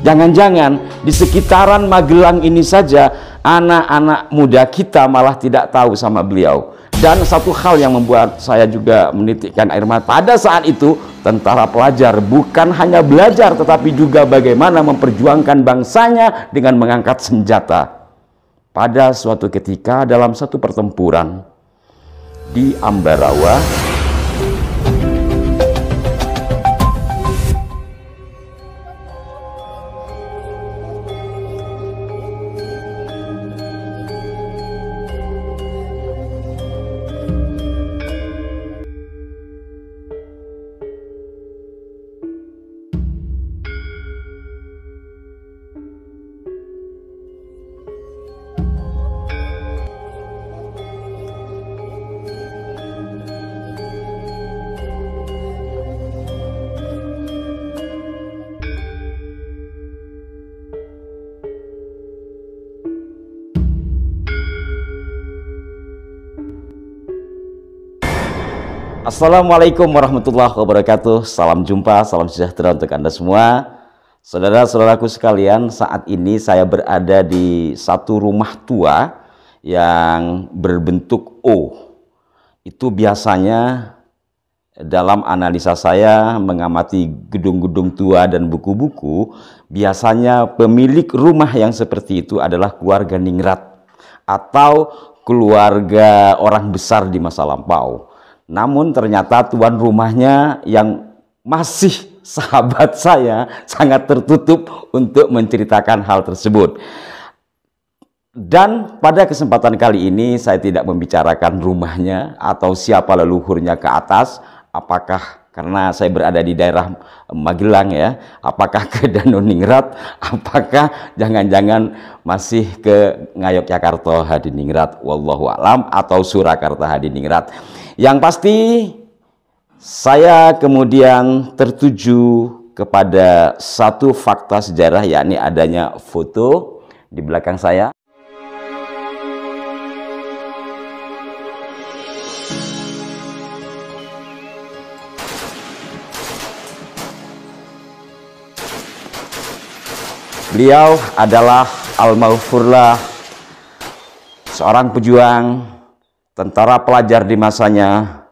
Jangan-jangan di sekitaran Magelang ini saja anak-anak muda kita malah tidak tahu sama beliau. Dan satu hal yang membuat saya juga menitikkan air mata pada saat itu, tentara pelajar bukan hanya belajar tetapi juga bagaimana memperjuangkan bangsanya dengan mengangkat senjata. Pada suatu ketika dalam satu pertempuran di Ambarawa, Assalamualaikum warahmatullahi wabarakatuh. Salam jumpa, salam sejahtera untuk Anda semua. Saudara-saudaraku sekalian, saat ini saya berada di satu rumah tua yang berbentuk O. Itu biasanya dalam analisa saya mengamati gedung-gedung tua dan buku-buku, biasanya pemilik rumah yang seperti itu adalah keluarga ningrat atau keluarga orang besar di masa lampau. Namun ternyata tuan rumahnya yang masih sahabat saya sangat tertutup untuk menceritakan hal tersebut. Dan pada kesempatan kali ini saya tidak membicarakan rumahnya atau siapa leluhurnya ke atas, apakah karena saya berada di daerah Magelang ya, apakah ke Danau-Ningrat, apakah jangan-jangan masih ke Ngayogyakarta Hadiningrat, wallahu alam, atau Surakarta Hadiningrat. Yang pasti saya kemudian tertuju kepada satu fakta sejarah, yakni adanya foto di belakang saya. Beliau adalah almarhumlah seorang pejuang, tentara pelajar di masanya,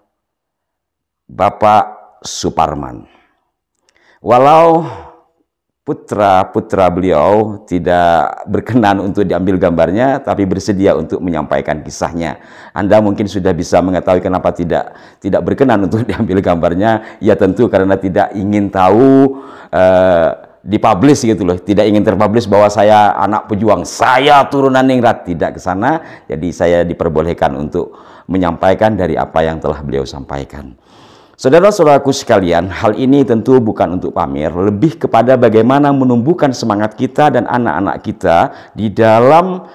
Bapak Suparman. Walau putra-putra beliau tidak berkenan untuk diambil gambarnya, tapi bersedia untuk menyampaikan kisahnya. Anda mungkin sudah bisa mengetahui kenapa tidak berkenan untuk diambil gambarnya. Ya tentu karena tidak ingin tahu dipublish gitu loh, tidak ingin terpublish bahwa saya anak pejuang, saya turunan ningrat, tidak ke sana. Jadi saya diperbolehkan untuk menyampaikan dari apa yang telah beliau sampaikan. Saudara-saudaraku sekalian, hal ini tentu bukan untuk pamer, lebih kepada bagaimana menumbuhkan semangat kita dan anak-anak kita di dalam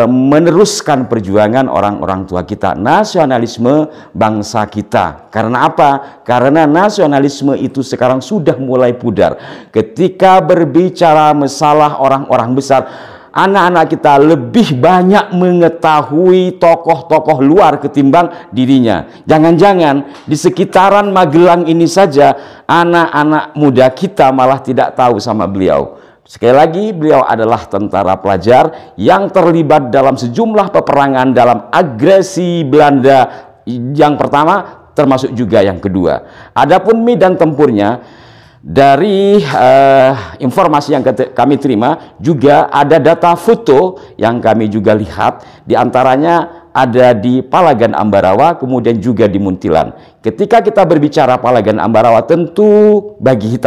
meneruskan perjuangan orang-orang tua kita, nasionalisme bangsa kita. Karena apa? Karena nasionalisme itu sekarang sudah mulai pudar. Ketika berbicara masalah orang-orang besar, anak-anak kita lebih banyak mengetahui tokoh-tokoh luar ketimbang dirinya. Jangan-jangan di sekitaran Magelang ini saja anak-anak muda kita malah tidak tahu sama beliau. Sekali lagi, beliau adalah tentara pelajar yang terlibat dalam sejumlah peperangan dalam agresi Belanda yang pertama, termasuk juga yang kedua. Adapun medan tempurnya, dari informasi yang kami terima juga ada data foto yang kami juga lihat, diantaranya ada di Palagan Ambarawa, kemudian juga di Muntilan. Ketika kita berbicara Palagan Ambarawa, tentu bagi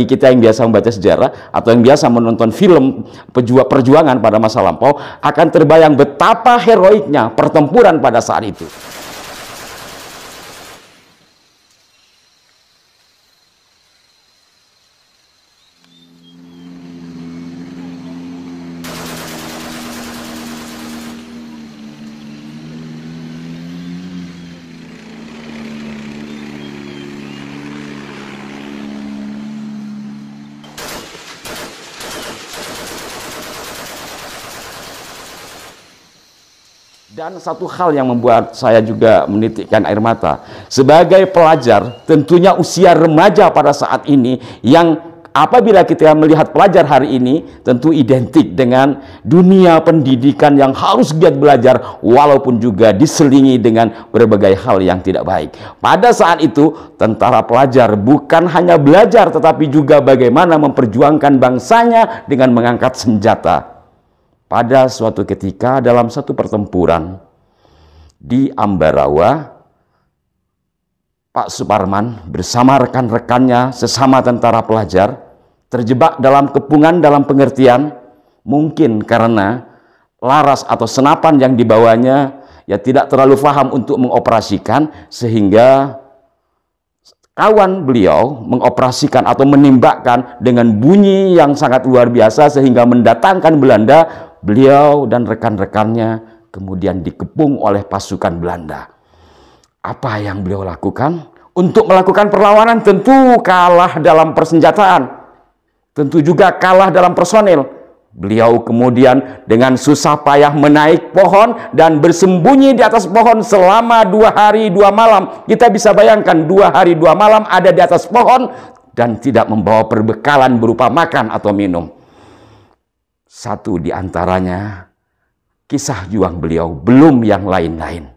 kita yang biasa membaca sejarah atau yang biasa menonton film perjuangan pada masa lampau, akan terbayang betapa heroiknya pertempuran pada saat itu. Dan satu hal yang membuat saya juga menitikkan air mata. Sebagai pelajar, tentunya usia remaja pada saat ini yang apabila kita melihat pelajar hari ini, tentu identik dengan dunia pendidikan yang harus giat belajar, walaupun juga diselingi dengan berbagai hal yang tidak baik. Pada saat itu, tentara pelajar bukan hanya belajar, tetapi juga bagaimana memperjuangkan bangsanya dengan mengangkat senjata. Pada suatu ketika dalam satu pertempuran di Ambarawa, Pak Suparman bersama rekan-rekannya sesama tentara pelajar terjebak dalam kepungan dalam pengertian mungkin karena laras atau senapan yang dibawanya ya tidak terlalu paham untuk mengoperasikan, sehingga kawan beliau mengoperasikan atau menembakkan dengan bunyi yang sangat luar biasa sehingga mendatangkan Belanda. Beliau dan rekan-rekannya kemudian dikepung oleh pasukan Belanda. Apa yang beliau lakukan? Untuk melakukan perlawanan tentu kalah dalam persenjataan, tentu juga kalah dalam personil. Beliau kemudian dengan susah payah menaik pohon dan bersembunyi di atas pohon selama 2 hari 2 malam. Kita bisa bayangkan 2 hari 2 malam ada di atas pohon dan tidak membawa perbekalan berupa makan atau minum. Satu di antaranya kisah juang beliau, belum yang lain-lain.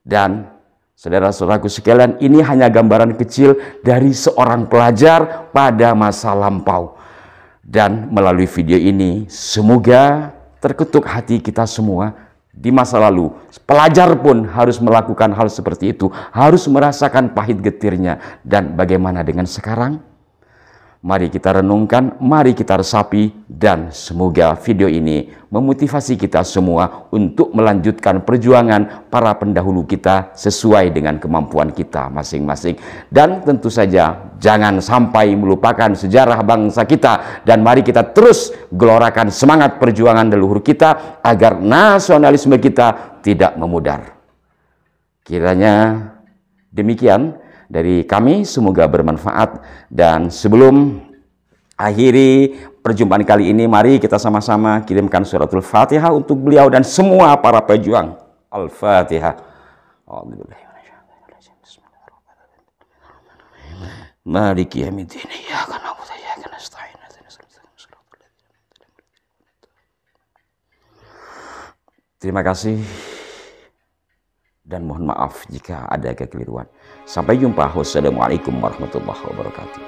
Dan saudara-saudaraku sekalian, ini hanya gambaran kecil dari seorang pelajar pada masa lampau. Dan melalui video ini, semoga terketuk hati kita semua di masa lalu. Pelajar pun harus melakukan hal seperti itu, harus merasakan pahit getirnya. Dan bagaimana dengan sekarang? Mari kita renungkan, mari kita resapi, dan semoga video ini memotivasi kita semua untuk melanjutkan perjuangan para pendahulu kita sesuai dengan kemampuan kita masing-masing. Dan tentu saja jangan sampai melupakan sejarah bangsa kita, dan mari kita terus gelorakan semangat perjuangan leluhur kita agar nasionalisme kita tidak memudar. Kiranya demikian dari kami, semoga bermanfaat. Dan sebelum akhiri perjumpaan kali ini, mari kita sama-sama kirimkan suratul Fatihah untuk beliau dan semua para pejuang. Al-Fatihah. Maliki yaumiddin. Iyyaka na'budu wa iyyaka nasta'in. Terima kasih dan mohon maaf jika ada kekeliruan. Sampai jumpa. Wassalamualaikum warahmatullahi wabarakatuh.